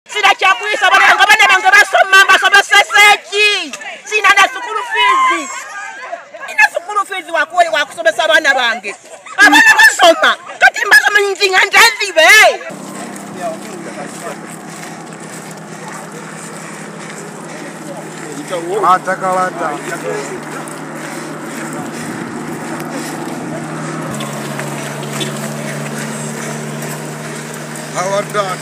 Sina chakuisa bana bange basoma basomeseki. Sina na school fees. Ina school fees wakole wakusomesa abana bange. Abana basoma. Kati mbasoma nyinga ndanzibe. Atakalata. How are that?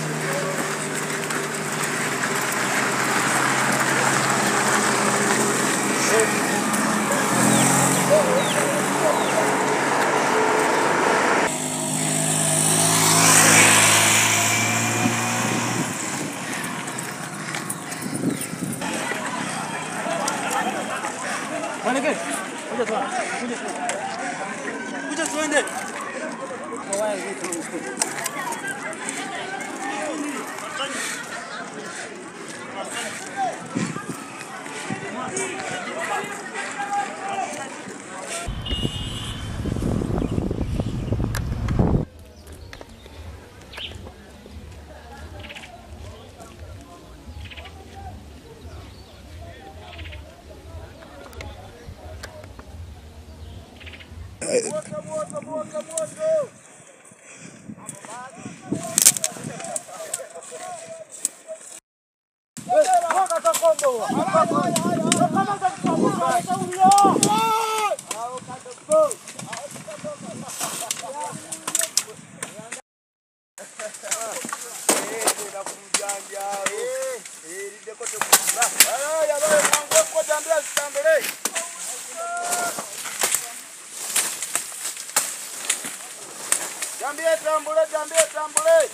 Tambule.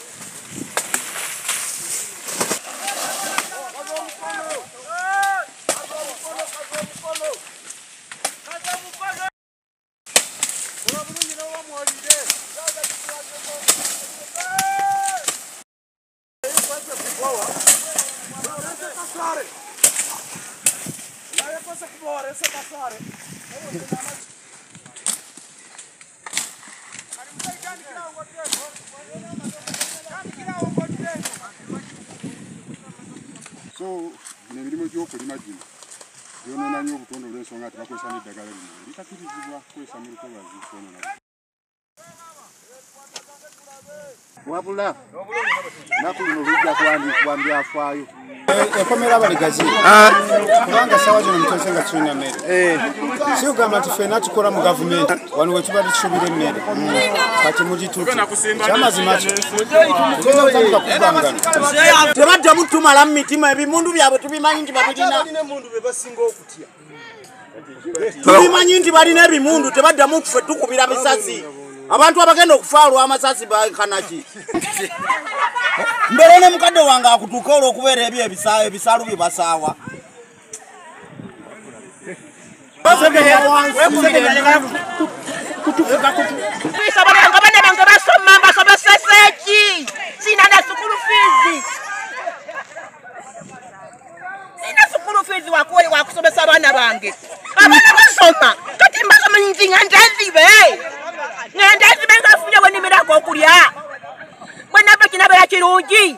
So, nemirimu gy'okulima gino gyonoona nnyo obutonde olw'ensonga nti bakozesa n'eddagala lino litakirizibwa kukozesa mu lutobazi kwonoona. Wabula naku lino lujja kuwandiikibwa mu byafaayo. Ekomera abaligazi kubanga sawa zino mutose nga tulina mmere. Si kugamba nti ffenna tukola mu gavumenti wano we tuba tusuubira emmere kati mugituuke kyamazima ki tugenda kutandika kugambagana. Tebaddamu tumala mu mitima ebimundu byabwe tubimanyi nti babirina. Tubimanyi nti balina ebimundu tebaddamu ffe tukubira bisasi. Abantu abagenda okufa olw'amasasi bakanaki. Mbere ne mukadde wange akutuuka olw'okubeera ebyo ebisaalu bye basaawa. Abana bange basoma basomeseki. Sina na school fees. Sina school fees wakole wakusomesa abana bange. Abana basoma. Kati mbasoma nyinga ndanzibe. Ngendazi benga funya wenimira ko kulya. Bwana bakina bya kirungi.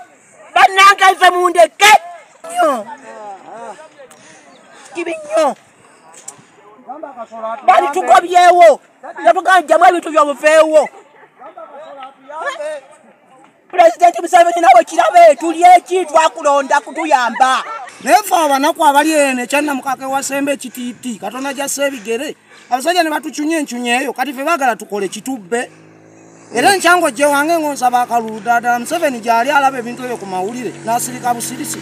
Banangaza mundeke. Kibinyo. Bali tukobyewo. Yabuganja mwe bitu byobufeewo. President Museveni nabo kirabe tuliye ki twakulonda kutuyamba. Nefa abanaku abali ene kyanna mukake wasembe kititi Katonda jase bigere. Abasajja ne batuchunye kati fe bagala tukole kitubbe. Era nchango je wange ngonsa bakalulu dada Museveni jali alabe bintu ebyo ku mawulire nasirika busirisi.